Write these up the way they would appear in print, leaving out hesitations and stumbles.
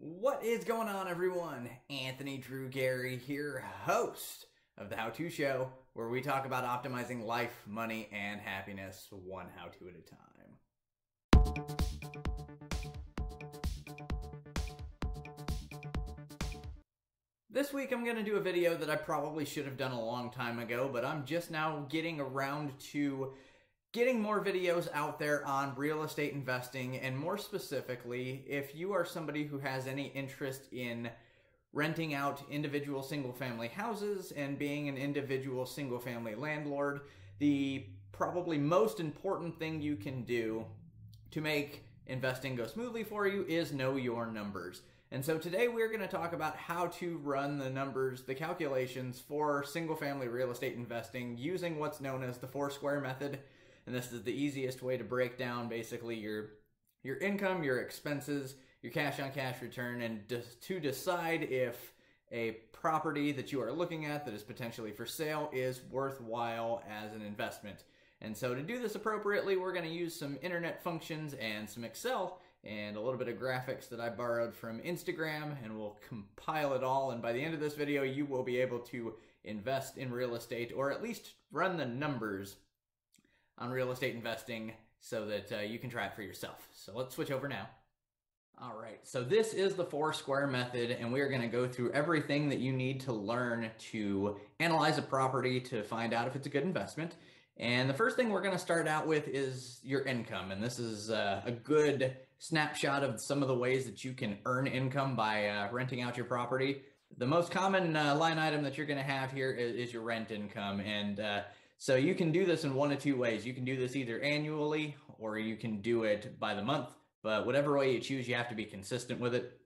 What is going on, everyone? Anthony Drew Gary here, host of the How To Show, where we talk about optimizing life, money, and happiness one how-to at a time. This week I'm going to do a video that I probably should have done a long time ago, but I'm just now getting around to getting more videos out there on real estate investing, and more specifically, if you are somebody who has any interest in renting out individual single-family houses and being an individual single-family landlord, the probably most important thing you can do to make investing go smoothly for you is know your numbers. And so today we're going to talk about how to run the numbers, the calculations for single-family real estate investing using what's known as the four-square method. And this is the easiest way to break down basically your income, your expenses, your cash-on-cash return, and to decide if a property that you are looking at that is potentially for sale is worthwhile as an investment. And so to do this appropriately, we're going to use some internet functions and some Excel and a little bit of graphics that I borrowed from Instagram, and we'll compile it all. And by the end of this video, you will be able to invest in real estate, or at least run the numbers on real estate investing so that you can try it for yourself. So let's switch over now. All right, so this is the four-square method, and we are going to go through everything that you need to learn to analyze a property to find out if it's a good investment. And the first thing we're going to start out with is your income, and this is a good snapshot of some of the ways that you can earn income by renting out your property. The most common line item that you're going to have here is your rent income, and so you can do this in one of two ways. You can do this either annually or you can do it by the month, but whatever way you choose, you have to be consistent with it.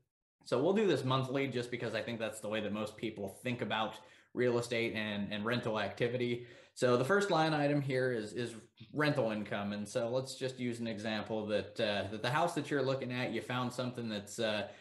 So we'll do this monthly just because I think that's the way that most people think about real estate and rental activity. So the first line item here is rental income. And so let's just use an example that the house that you're looking at, you found something that's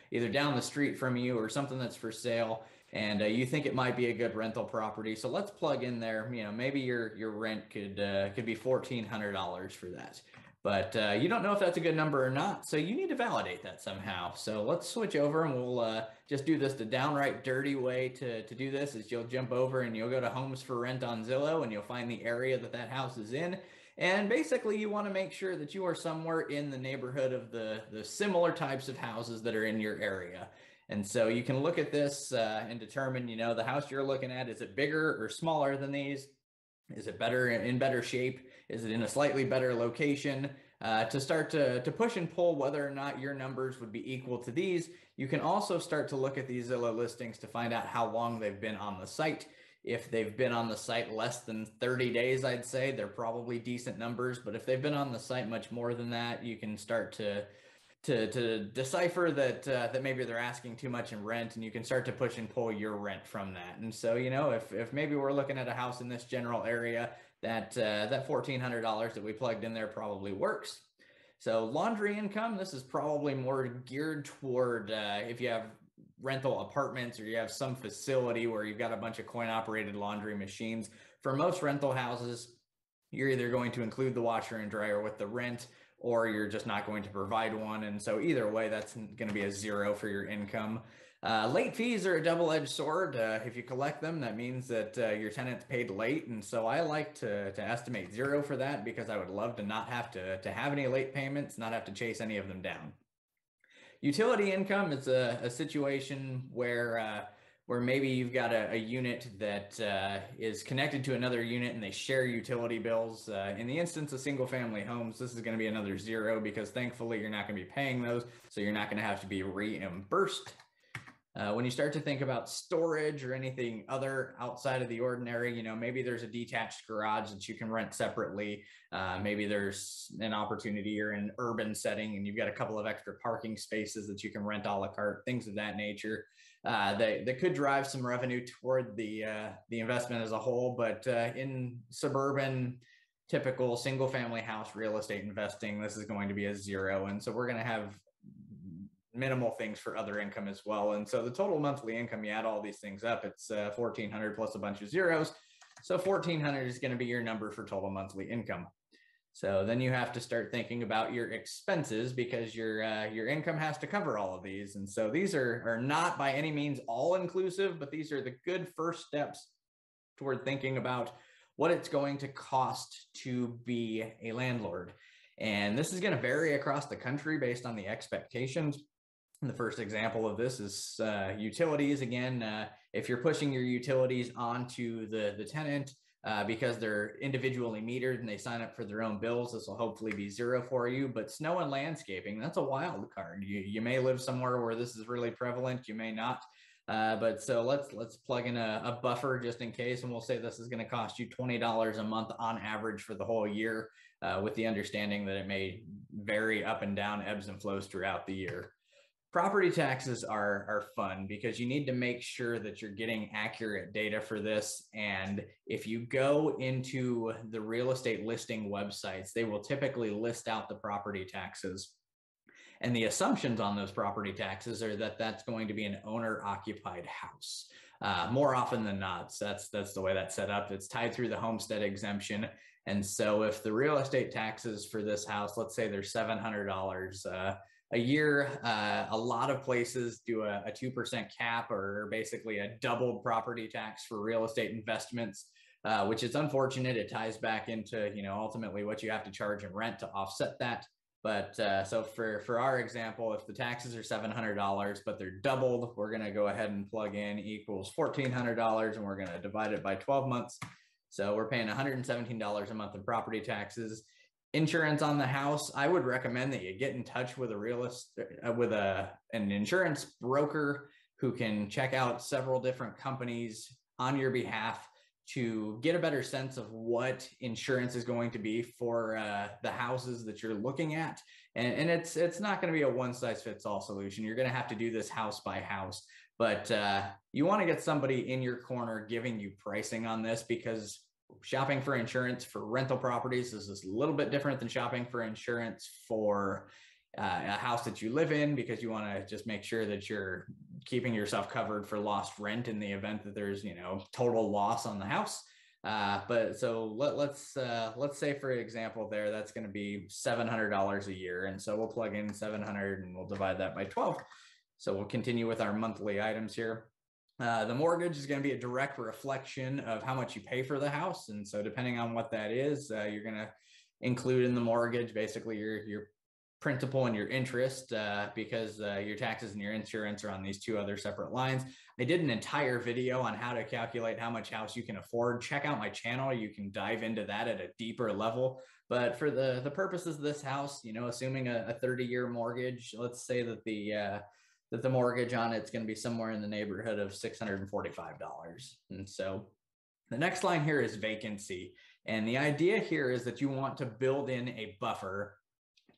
either down the street from you or something that's for sale, and you think it might be a good rental property. So let's plug in there, maybe your rent could be $1,400 for that. But you don't know if that's a good number or not, so you need to validate that somehow. So let's switch over and we'll just do this the downright dirty way to do this is you'll jump over and you'll go to Homes for Rent on Zillow, and you'll find the area that house is in. And basically you want to make sure that you are somewhere in the neighborhood of the similar types of houses that are in your area. And so you can look at this and determine, the house you're looking at, is it bigger or smaller than these? Is it in better shape? Is it in a slightly better location? To start to push and pull whether or not your numbers would be equal to these. You can also start to look at these Zillow listings to find out how long they've been on the site. If they've been on the site less than 30 days, I'd say they're probably decent numbers. But if they've been on the site much more than that, you can start to decipher that maybe they're asking too much in rent, and you can start to push and pull your rent from that. And so, if maybe we're looking at a house in this general area, that $1,400 that we plugged in there probably works. So laundry income, this is probably more geared toward if you have rental apartments or you have some facility where you've got a bunch of coin-operated laundry machines. For most rental houses, you're either going to include the washer and dryer with the rent, or you're just not going to provide one. And so either way, that's going to be a zero for your income. Late fees are a double-edged sword. If you collect them, that means that your tenant's paid late. And so I like to estimate zero for that, because I would love to not have to have any late payments, not have to chase any of them down. Utility income is a situation where maybe you've got a unit that is connected to another unit and they share utility bills. In the instance of single-family homes, this is going to be another zero, because thankfully you're not going to be paying those, so you're not going to have to be reimbursed. When you start to think about storage or anything other outside of the ordinary, maybe there's a detached garage that you can rent separately. Maybe there's an opportunity, you're in an urban setting and you've got a couple of extra parking spaces that you can rent a la carte, things of that nature. That could drive some revenue toward the investment as a whole. But in suburban, typical single-family house real estate investing, this is going to be a zero. And so we're going to have minimal things for other income as well. And so the total monthly income, you add all these things up, it's 1,400 plus a bunch of zeros. So 1,400 is going to be your number for total monthly income. So then you have to start thinking about your expenses because your income has to cover all of these. And so these are not by any means all inclusive, but these are the good first steps toward thinking about what it's going to cost to be a landlord. And this is going to vary across the country based on the expectations. The first example of this is utilities. Again, if you're pushing your utilities onto the tenant, because they're individually metered and they sign up for their own bills, this will hopefully be zero for you. But snow and landscaping, that's a wild card. You may live somewhere where this is really prevalent, you may not. But so let's plug in a buffer just in case, and we'll say this is going to cost you $20 a month on average for the whole year, with the understanding that it may vary up and down, ebbs and flows throughout the year. Property taxes are fun because you need to make sure that you're getting accurate data for this. And if you go into the real estate listing websites, they will typically list out the property taxes. And the assumptions on those property taxes are that that's going to be an owner-occupied house. More often than not, that's the way that's set up. It's tied through the homestead exemption. And so if the real estate taxes for this house, let's say they're $700 a year, a lot of places do a 2% cap, or basically a doubled property tax for real estate investments, which is unfortunate. It ties back into, ultimately what you have to charge in rent to offset that. But so for our example, if the taxes are $700, but they're doubled, we're going to go ahead and plug in equals $1,400, and we're going to divide it by 12 months. So we're paying $117 a month in property taxes. Insurance on the house, I would recommend that you get in touch with an insurance broker who can check out several different companies on your behalf to get a better sense of what insurance is going to be for the houses that you're looking at. And it's not going to be a one-size-fits-all solution. You're going to have to do this house by house, but you want to get somebody in your corner giving you pricing on this, because shopping for insurance for rental properties is a little bit different than shopping for insurance for a house that you live in, because you want to just make sure that you're keeping yourself covered for lost rent in the event that there's total loss on the house. But so let's say, for example, that's going to be $700 a year, and so we'll plug in 700 and we'll divide that by 12. So we'll continue with our monthly items here. The mortgage is going to be a direct reflection of how much you pay for the house. And so depending on what that is, you're going to include in the mortgage basically your principal and your interest, because your taxes and your insurance are on these two other separate lines. I did an entire video on how to calculate how much house you can afford. Check out my channel. You can dive into that at a deeper level. But for the purposes of this house, assuming a 30-year mortgage, let's say that the mortgage on it's going to be somewhere in the neighborhood of $645. And so the next line here is vacancy. And the idea here is that you want to build in a buffer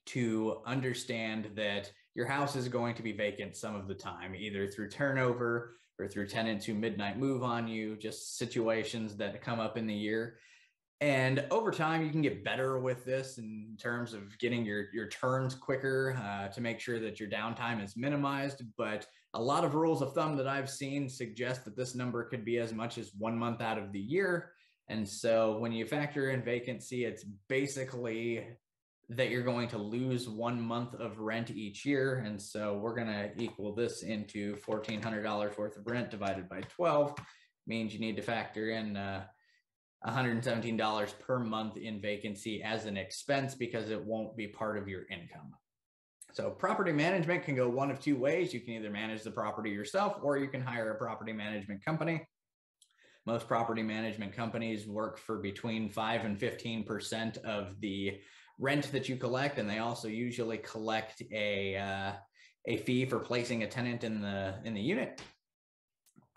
to understand that your house is going to be vacant some of the time, either through turnover or through tenants who midnight move on you, just situations that come up in the year. And over time, you can get better with this in terms of getting your turns quicker, to make sure that your downtime is minimized. But a lot of rules of thumb that I've seen suggest that this number could be as much as 1 month out of the year. And so when you factor in vacancy, it's basically that you're going to lose 1 month of rent each year. And so we're going to equal this into $1,400 worth of rent divided by 12. Means you need to factor in $117 per month in vacancy as an expense, because it won't be part of your income. So property management can go one of two ways. You can either manage the property yourself, or you can hire a property management company. Most property management companies work for between 5 and 15% of the rent that you collect, and they also usually collect a fee for placing a tenant in the unit.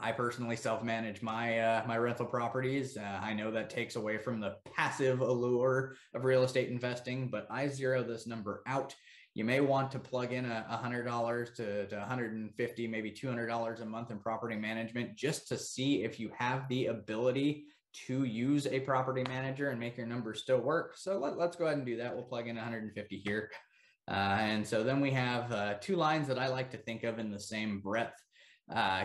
I personally self-manage my rental properties. I know that takes away from the passive allure of real estate investing, but I zero this number out. You may want to plug in $100 to $150, maybe $200 a month in property management, just to see if you have the ability to use a property manager and make your numbers still work. So let's go ahead and do that. We'll plug in 150 here. And so then we have two lines that I like to think of in the same breath.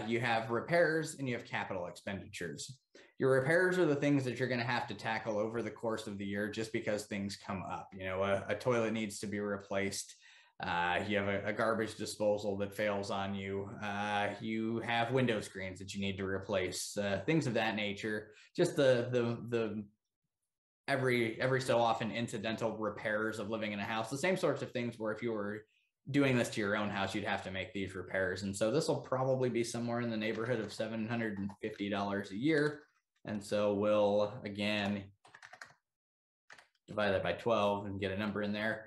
You have repairs and you have capital expenditures. Your repairs are the things that you're going to have to tackle over the course of the year just because things come up. You know, a toilet needs to be replaced. You have a garbage disposal that fails on you. You have window screens that you need to replace. Things of that nature. Just the every so often incidental repairs of living in a house. The same sorts of things where if you were doing this to your own house, you'd have to make these repairs. And so this will probably be somewhere in the neighborhood of $750 a year. And so we'll, again, divide that by 12 and get a number in there.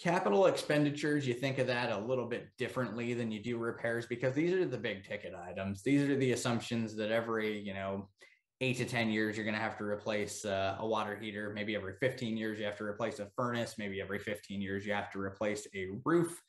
Capital expenditures, you think of that a little bit differently than you do repairs because these are the big ticket items. These are the assumptions that every, 8 to 10 years, you're going to have to replace a water heater. Maybe every 15 years, you have to replace a furnace. Maybe every 15 years, you have to replace a roof.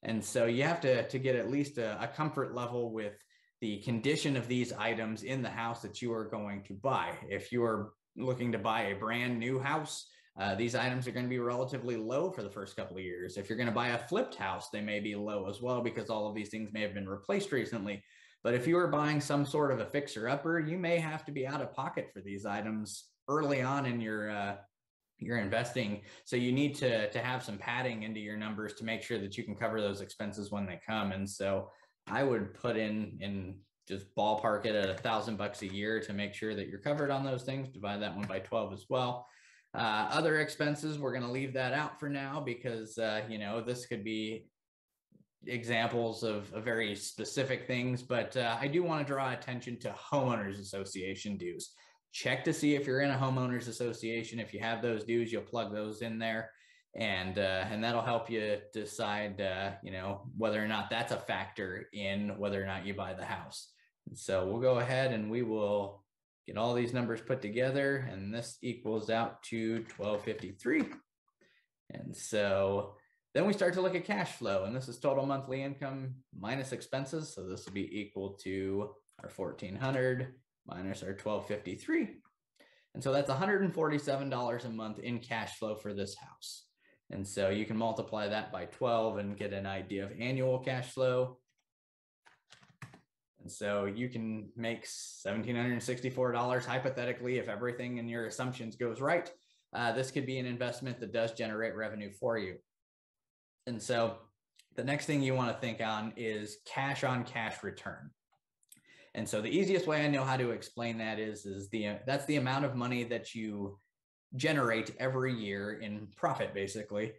And so you have to get at least a comfort level with the condition of these items in the house that you are going to buy. If you are looking to buy a brand new house, these items are going to be relatively low for the first couple of years. If you're going to buy a flipped house, they may be low as well because all of these things may have been replaced recently. But if you are buying some sort of a fixer-upper, you may have to be out of pocket for these items early on in your investing. So you need to have some padding into your numbers to make sure that you can cover those expenses when they come. And so I would put in just ballpark it at $1,000 a year to make sure that you're covered on those things. Divide that one by 12 as well. Other expenses, we're going to leave that out for now because, this could be examples of very specific things, but I do want to draw attention to homeowners association dues. Check to see if you're in a homeowners association. If you have those dues, you'll plug those in there, and that'll help you decide, whether or not that's a factor in whether or not you buy the house. And so we'll go ahead and we will get all these numbers put together, and this equals out to $1,253. And so then we start to look at cash flow, and this is total monthly income minus expenses. So this will be equal to our $1,400 minus our $1,253. And so that's $147 a month in cash flow for this house. And so you can multiply that by 12 and get an idea of annual cash flow. And so you can make $1,764 hypothetically if everything in your assumptions goes right. This could be an investment that does generate revenue for you. And so the next thing you want to think on is cash on cash return. And so the easiest way I know how to explain that is that's the amount of money that you generate every year in profit, basically,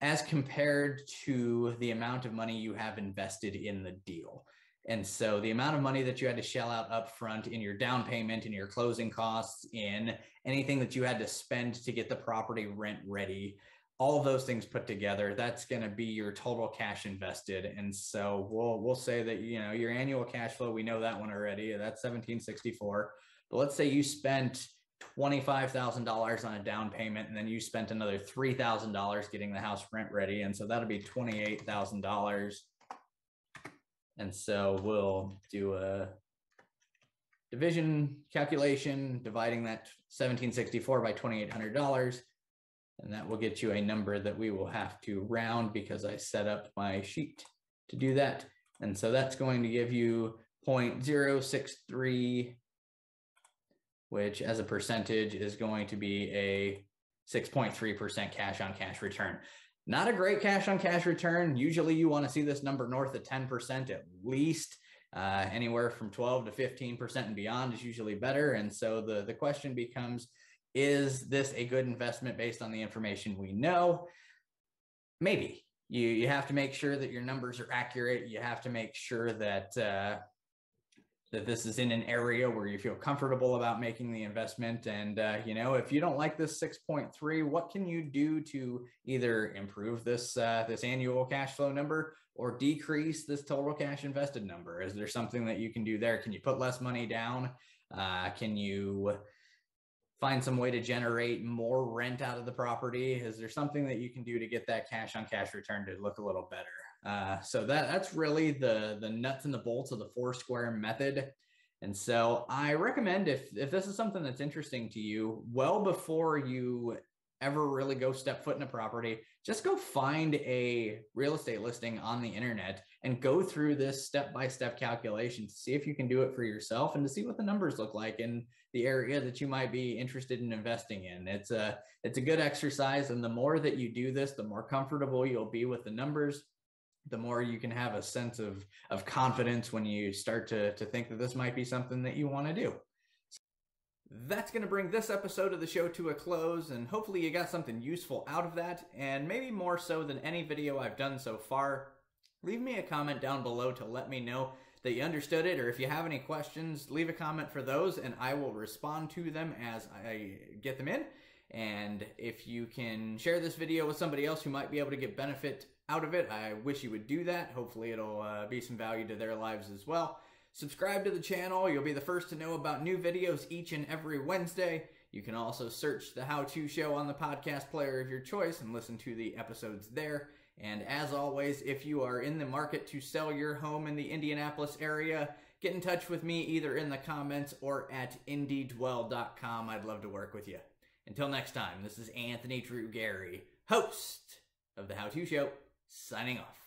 as compared to the amount of money you have invested in the deal. And so the amount of money that you had to shell out upfront in your down payment, in your closing costs, in anything that you had to spend to get the property rent ready, all of those things put together, that's going to be your total cash invested. And so we'll say that, your annual cash flow, we know that one already, that's $1,764. But let's say you spent $25,000 on a down payment, and then you spent another $3,000 getting the house rent ready. And so that'll be $28,000. And so we'll do a division calculation, dividing that $1,764 by $2,800. And that will get you a number that we will have to round because I set up my sheet to do that. And so that's going to give you 0.063, which as a percentage is going to be a 6.3% cash on cash return. Not a great cash on cash return. Usually you want to see this number north of 10% at least. Anywhere from 12 to 15% and beyond is usually better. And so the question becomes, is this a good investment based on the information we know? Maybe. You have to make sure that your numbers are accurate. You have to make sure that that this is in an area where you feel comfortable about making the investment. And, if you don't like this 6.3, what can you do to either improve this annual cash flow number or decrease this total cash invested number? Is there something that you can do there? Can you put less money down? Can you find some way to generate more rent out of the property? Is there something that you can do to get that cash on cash return to look a little better? So that's really the nuts and the bolts of the Foursquare method. And so I recommend if this is something that's interesting to you, well before you ever really go step foot in a property, just go find a real estate listing on the internet and go through this step-by-step calculation to see if you can do it for yourself and to see what the numbers look like in the area that you might be interested in investing in. It's a good exercise, and the more that you do this, the more comfortable you'll be with the numbers, the more you can have a sense of confidence when you start to think that this might be something that you want to do. That's going to bring this episode of the show to a close, and hopefully you got something useful out of that, and maybe more so than any video I've done so far. Leave me a comment down below to let me know that you understood it, or if you have any questions, leave a comment for those, and I will respond to them as I get them in. And if you can share this video with somebody else who might be able to get benefit out of it, I wish you would do that. Hopefully it'll be some value to their lives as well. Subscribe to the channel. You'll be the first to know about new videos each and every Wednesday. You can also search the How To Show on the podcast player of your choice and listen to the episodes there. And as always, if you are in the market to sell your home in the Indianapolis area, get in touch with me either in the comments or at indiedwell.com. I'd love to work with you. Until next time, this is Anthony Drew Gary, host of the How To Show, signing off.